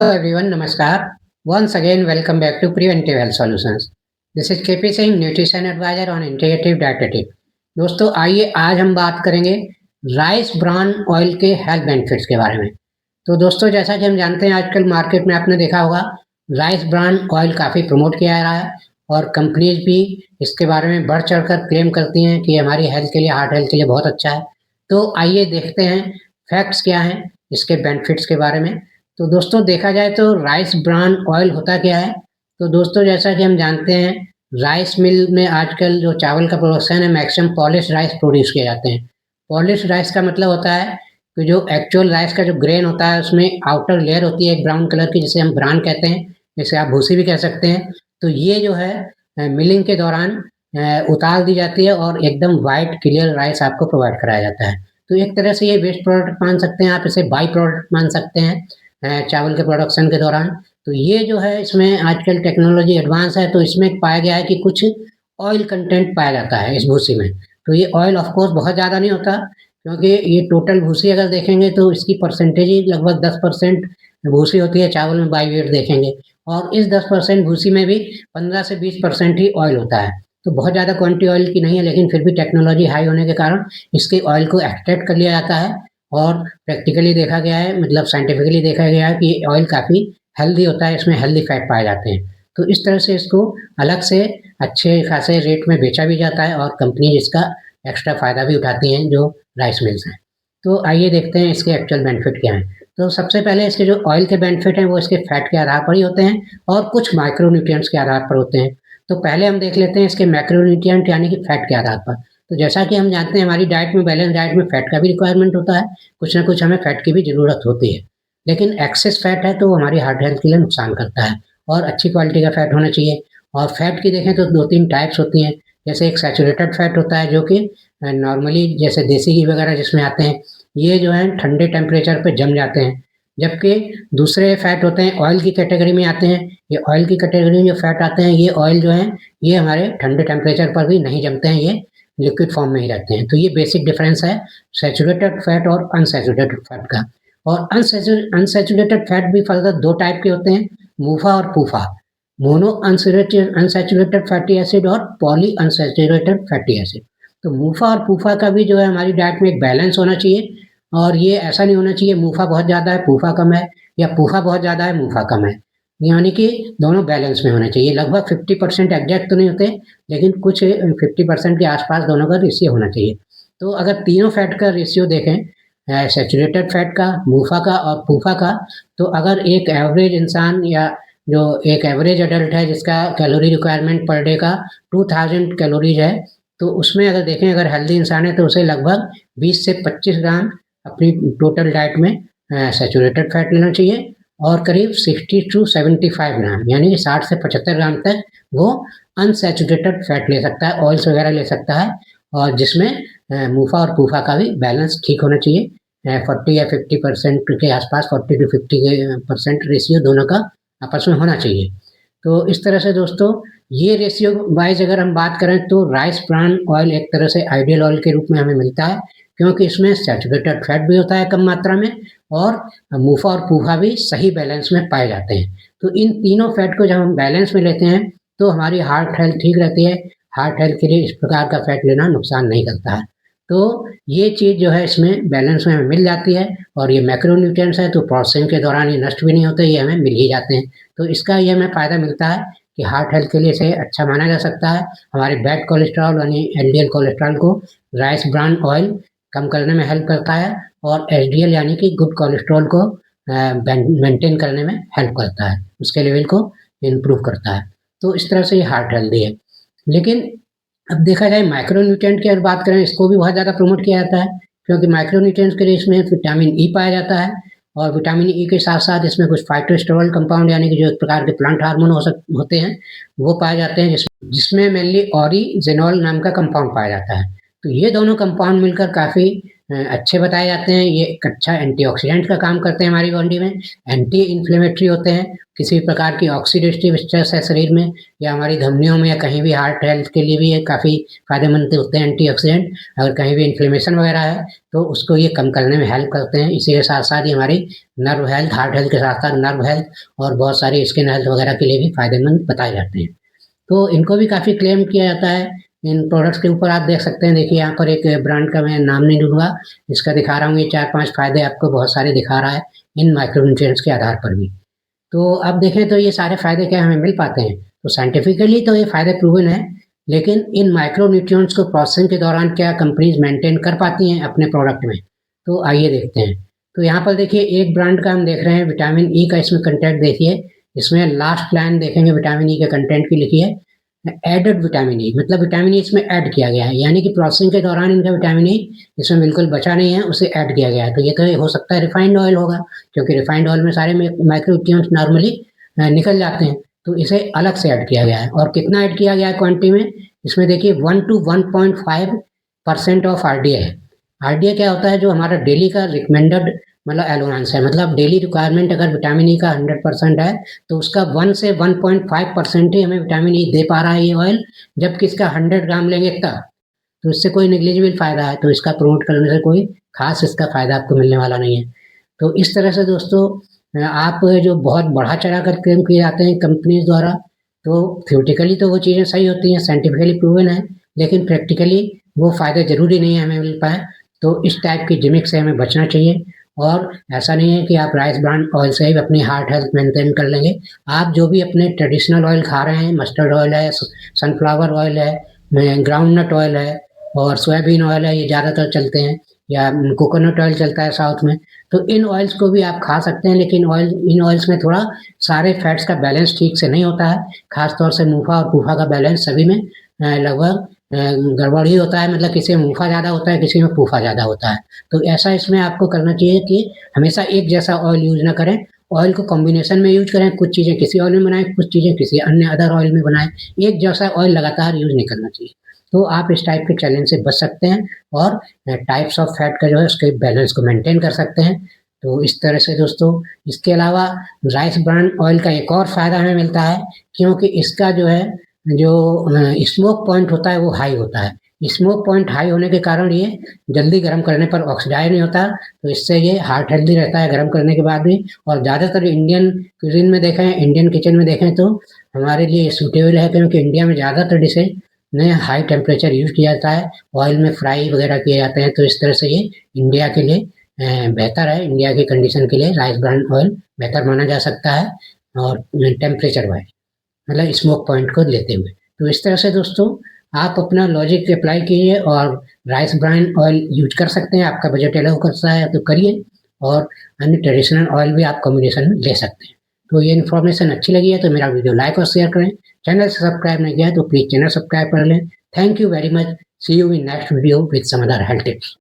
Hello everyone, Namaskar. Once again, welcome back to Preventive Health Solutions. This is KP Singh, Nutrition Advisor on Integrative Dietetics. दोस्तों आइए आज हम बात करेंगे rice bran oil के health benefits के बारे में। तो दोस्तों जैसा कि हम जानते हैं आजकल मार्केट में आपने देखा होगा राइस ब्रान ऑयल काफ़ी प्रमोट किया जा रहा है और कंपनीज भी इसके बारे में बढ़ चढ़कर क्लेम करती हैं कि हमारी हेल्थ के लिए, हार्ट हेल्थ के लिए बहुत अच्छा है। तो आइए देखते हैं फैक्ट्स क्या हैं इसके बेनिफिट्स के बारे में। तो दोस्तों देखा जाए तो राइस ब्रान ऑयल होता क्या है? तो दोस्तों जैसा कि हम जानते हैं राइस मिल में आजकल जो चावल का प्रोडक्शन है मैक्सिमम पॉलिश राइस प्रोड्यूस किए जाते हैं। पॉलिश राइस का मतलब होता है कि जो एक्चुअल राइस का जो ग्रेन होता है उसमें आउटर लेयर होती है एक ब्राउन कलर की जिसे हम ब्रान कहते हैं, जिसे आप भूसी भी कह सकते हैं। तो ये जो है मिलिंग के दौरान उतार दी जाती है और एकदम व्हाइट क्लियर राइस आपको प्रोवाइड कराया जाता है। तो एक तरह से ये वेस्ट प्रोडक्ट मान सकते हैं, आप इसे बाई प्रोडक्ट मान सकते हैं चावल के प्रोडक्शन के दौरान। तो ये जो है इसमें आजकल टेक्नोलॉजी एडवांस है तो इसमें पाया गया है कि कुछ ऑयल कंटेंट पाया जाता है इस भूसी में। तो ये ऑयल ऑफ कोर्स बहुत ज़्यादा नहीं होता क्योंकि ये टोटल भूसी अगर देखेंगे तो इसकी परसेंटेज ही लगभग 10% भूसी होती है चावल में बाई वेट देखेंगे और इस 10% भूसी में भी 15 से 20% ही ऑयल होता है। तो बहुत ज़्यादा क्वांटिटी ऑयल की नहीं है लेकिन फिर भी टेक्नोलॉजी हाई होने के कारण इसके ऑयल को एक्सट्रैक्ट कर लिया जाता है और प्रैक्टिकली देखा गया है, मतलब साइंटिफिकली देखा गया है कि ऑयल काफ़ी हेल्दी होता है, इसमें हेल्दी फैट पाए जाते हैं। तो इस तरह से इसको अलग से अच्छे खासे रेट में बेचा भी जाता है और कंपनी इसका एक्स्ट्रा फ़ायदा भी उठाती हैं जो राइस मिल्स हैं। तो आइए देखते हैं इसके एक्चुअल बेनिफिट क्या हैं। तो सबसे पहले इसके जो ऑयल के बेनिफिट हैं वो इसके फैट के आधार पर ही होते हैं और कुछ माइक्रोन्यूट्रिएंट्स के आधार पर होते हैं। तो पहले हम देख लेते हैं इसके मैक्रोन्यूट्रिएंट यानी कि फैट के आधार पर। तो जैसा कि हम जानते हैं हमारी डाइट में, बैलेंस डाइट में फैट का भी रिक्वायरमेंट होता है, कुछ ना कुछ हमें फैट की भी ज़रूरत होती है। लेकिन एक्सेस फैट है तो वो हमारी हार्ट हेल्थ के लिए नुकसान करता है और अच्छी क्वालिटी का फैट होना चाहिए। और फैट की देखें तो 2-3 टाइप्स होती हैं। जैसे एक सैचुरेटेड फैट होता है जो कि नॉर्मली जैसे देसी घी वगैरह जिसमें आते हैं, ये जो है ठंडे टेम्परेचर पे जम जाते हैं। जबकि दूसरे फैट होते हैं ऑयल की कैटेगरी में आते हैं। ये ऑयल की कैटेगरी में जो फैट आते हैं ये ऑयल जो हैं ये हमारे ठंडे टेम्परेचर पर भी नहीं जमते हैं, ये लिक्विड फॉर्म में ही रहते हैं। तो ये बेसिक डिफरेंस है सैचुरेटेड फैट और अनसैचुरेटेड फैट का। और अनसैचुरेटेड फैट भी फर्दर 2 टाइप के होते हैं, मूफा और पूफा। मोनो अनसैचुरेटेड फैटी एसिड और पॉली अनसैचुरेटेड फैटी एसिड। तो मूफा और पूफा का भी जो है हमारी डाइट में एक बैलेंस होना चाहिए और ये ऐसा नहीं होना चाहिए मूफा बहुत ज़्यादा है पूफा कम है या पूफा बहुत ज़्यादा है मूफा कम है। यानी कि दोनों बैलेंस में होने चाहिए। लगभग 50% एग्जैक्ट तो नहीं होते लेकिन कुछ 50% के आसपास दोनों का रेशियो होना चाहिए। तो अगर तीनों फैट का रेशियो देखें, सैचुरेटेड फैट का, मूफा का और पूफा का, तो अगर एक एवरेज इंसान या जो एक एवरेज एडल्ट है जिसका कैलोरी रिक्वायरमेंट पर डे का 2000 कैलोरीज है, तो उसमें अगर देखें अगर हेल्दी इंसान है तो उसे लगभग 20 से 25 ग्राम अपनी टोटल डाइट में सैचुरेटेड फैट लेना चाहिए और करीब 60 टू 75 ग्राम यानी कि 60 से 75 ग्राम तक वो अनसैचुरेटेड फैट ले सकता है, ऑयल्स वगैरह ले सकता है और जिसमें मूफा और पूफा का भी बैलेंस ठीक होना चाहिए। 40 या 50% के आसपास 40 टू 50% रेशियो दोनों का आपस में होना चाहिए। तो इस तरह से दोस्तों ये रेशियो वाइज अगर हम बात करें तो राइस ब्रान ऑयल एक तरह से आइडियल ऑयल के रूप में हमें मिलता है क्योंकि इसमें सैचुरेटेड फैट भी होता है कम मात्रा में और मूफा और पूफा भी सही बैलेंस में पाए जाते हैं। तो इन तीनों फैट को जब हम बैलेंस में लेते हैं तो हमारी हार्ट हेल्थ ठीक रहती है। हार्ट हेल्थ के लिए इस प्रकार का फैट लेना नुकसान नहीं करता है। तो ये चीज़ जो है इसमें बैलेंस में हमें मिल जाती है और ये मैक्रोन्यूट्रिएंट्स है तो प्रोसेसिंग के दौरान ये नष्ट भी नहीं होते, ये हमें मिल ही जाते हैं। तो इसका ये हमें फ़ायदा मिलता है कि हार्ट हेल्थ के लिए इसे अच्छा माना जा सकता है। हमारे बैड कोलेस्ट्रॉल यानी एलडीएल कोलेस्ट्रॉल को राइस ब्रान ऑयल कम करने में हेल्प करता है और एचडीएल यानी कि गुड कोलेस्ट्रॉल को मेंटेन करने में हेल्प करता है, उसके लेवल को इम्प्रूव करता है। तो इस तरह से ये हार्ट हेल्दी है। लेकिन अब देखा जाए माइक्रोन्यूट्रिएंट की अगर बात करें इसको भी बहुत ज़्यादा प्रमोट किया जाता है क्योंकि माइक्रोन्यूट्रिएंट्स के लिए इसमें विटामिन ई पाया जाता है और विटामिन ई के साथ साथ इसमें कुछ फाइटोस्टेरॉल कंपाउंड यानी कि जो एक प्रकार के प्लांट हार्मोन होते हैं वो पाए जाते हैं जिसमें मेनली ऑरिजिनॉल नाम का कंपाउंड पाया जाता है। तो ये दोनों कंपाउंड मिलकर काफ़ी अच्छे बताए जाते हैं। ये एक अच्छा एंटीऑक्सीडेंट का काम करते हैं हमारी बॉडी में, एंटी इन्फ्लेमेटरी होते हैं, किसी भी प्रकार की ऑक्सीडेटिव स्ट्रेस है शरीर में या हमारी धमनियों में या कहीं भी हार्ट हेल्थ के लिए भी ये काफ़ी फ़ायदेमंद होते हैं एंटीऑक्सीडेंट। अगर कहीं भी इन्फ्लेमेशन वगैरह है तो उसको ये कम करने में हेल्प करते हैं। इसी के साथ-साथ ये हमारी नर्व हेल्थ, हार्ट हेल्थ के साथ-साथ नर्व हेल्थ और बहुत सारी स्किन हेल्थ वगैरह के लिए भी फ़ायदेमंद बताए जाते हैं। तो इनको भी काफ़ी क्लेम किया जाता है। इन प्रोडक्ट्स के ऊपर आप देख सकते हैं, देखिए यहाँ पर एक ब्रांड का मैं नाम नहीं लूँगा, इसका दिखा रहा हूँ, ये 4-5 फ़ायदे आपको बहुत सारे दिखा रहा है इन माइक्रोन्यूट्रिएंट्स के आधार पर भी। तो अब देखें तो ये सारे फ़ायदे क्या हमें मिल पाते हैं? तो साइंटिफिकली तो ये फ़ायदे प्रूवन हैं, लेकिन इन माइक्रोन्यूट्रिएंट्स को प्रोसेसिंग के दौरान क्या कंपनीज़ मेंटेन कर पाती हैं अपने प्रोडक्ट में? तो आइए देखते हैं। तो यहाँ पर देखिए एक ब्रांड का हम देख रहे हैं, विटामिन ई का इसमें कंटेंट देखिए, इसमें लास्ट लाइन देखेंगे विटामिन ई के कंटेंट की लिखी है एडेड विटामिन ई, मतलब विटामिन ई इसमें ऐड किया गया है, यानी कि प्रोसेसिंग के दौरान इनका विटामिन ई इसमें बिल्कुल बचा नहीं है, उसे ऐड किया गया है। तो ये तो हो सकता है रिफाइंड ऑयल होगा, क्योंकि रिफाइंड ऑयल में सारे माइक्रोन्यूट्रिएंट्स नॉर्मली निकल जाते हैं, तो इसे अलग से ऐड किया गया है। और कितना ऐड किया गया है क्वांटिटी में? इसमें देखिए 1 to 1.5% ऑफ आरडीए है। आरडीए क्या होता है? जो हमारा डेली का रिकमेंडेड मतलब एलोवेंस है, मतलब डेली रिक्वायरमेंट अगर विटामिन ई का 100% है तो उसका 1 से 1.5% ही हमें विटामिन ई दे पा रहा है ये ऑयल, जबकि इसका 100 ग्राम लेंगे तब। तो इससे कोई नेग्लिजिबल फ़ायदा है, तो इसका प्रमोट करने से कोई ख़ास इसका फ़ायदा आपको मिलने वाला नहीं है। तो इस तरह से दोस्तों आप जो बहुत बढ़ा-चढ़ा कर क्लेम किए जाते हैं कंपनीज़ द्वारा, तो थ्योरेटिकली तो वो चीज़ें सही होती हैं, साइंटिफिकली प्रूवन है, लेकिन प्रैक्टिकली वो फ़ायदे ज़रूरी नहीं है हमें मिल पाएँ। तो इस टाइप की जिमिक से हमें बचना चाहिए और ऐसा नहीं है कि आप राइस ब्रान ऑयल से ही अपनी हार्ट हेल्थ मेंटेन कर लेंगे। आप जो भी अपने ट्रेडिशनल ऑयल खा रहे हैं, मस्टर्ड ऑयल है, सनफ्लावर ऑयल है, ग्राउंडनट ऑयल है और सोयाबीन ऑयल है, ये ज़्यादातर चलते हैं या कोकोनट ऑयल चलता है साउथ में। तो इन ऑयल्स को भी आप खा सकते हैं, लेकिन इन ऑयल्स में थोड़ा सारे फैट्स का बैलेंस ठीक से नहीं होता है। ख़ास तौर से मुफ़ा और पूफ़ा का बैलेंस सभी में लगभग गड़बड़ ही होता है, मतलब किसी में मुफ़ा ज़्यादा होता है, किसी में पूफ़ा ज़्यादा होता है। तो ऐसा इसमें आपको करना चाहिए कि हमेशा एक जैसा ऑयल यूज़ ना करें, ऑयल को कॉम्बिनेशन में यूज़ करें, कुछ चीज़ें किसी ऑयल में बनाएँ, कुछ चीज़ें किसी अन्य अदर ऑयल में बनाएँ। एक जैसा ऑयल लगातार यूज़ नहीं करना चाहिए। तो आप इस टाइप के चैलेंज से बच सकते हैं और टाइप्स ऑफ फैट का जो है उसके बैलेंस को मेंटेन कर सकते हैं। तो इस तरह से दोस्तों, इसके अलावा राइस ब्रान ऑयल का एक और फ़ायदा हमें मिलता है, क्योंकि इसका जो है जो स्मोक पॉइंट होता है वो हाई होता है। स्मोक पॉइंट हाई होने के कारण ये जल्दी गर्म करने पर ऑक्सीडाइज़ नहीं होता, तो इससे ये हार्ट हेल्दी रहता है गर्म करने के बाद भी। और ज़्यादातर इंडियन क्यूज़ीन में देखें, इंडियन किचन में देखें तो हमारे लिए सूटेबल है, क्योंकि इंडिया में ज़्यादातर डिशेज़ में हाई टेम्परेचर यूज़ किया जाता है, ऑयल में फ्राई वगैरह किए जाते हैं, तो इस तरह से ये इंडिया के लिए बेहतर है, इंडिया की कंडीशन के लिए राइस ब्रान ऑयल बेहतर माना जा सकता है और टेम्परेचर वाइज़, मतलब स्मोक पॉइंट को लेते हुए। तो इस तरह से दोस्तों आप अपना लॉजिक अप्लाई कीजिए और राइस ब्रान ऑयल यूज़ कर सकते हैं, आपका बजट अलाउ करता है तो करिए और अन्य ट्रेडिशनल ऑयल भी आप कॉम्बिनेशन में ले सकते हैं। तो ये इन्फॉर्मेशन अच्छी लगी है तो मेरा वीडियो लाइक और शेयर करें। चैनल से सब्सक्राइब नहीं किया है तो प्लीज़ चैनल सब्सक्राइब कर लें। Thank you very much. See you in next video with some other health tips.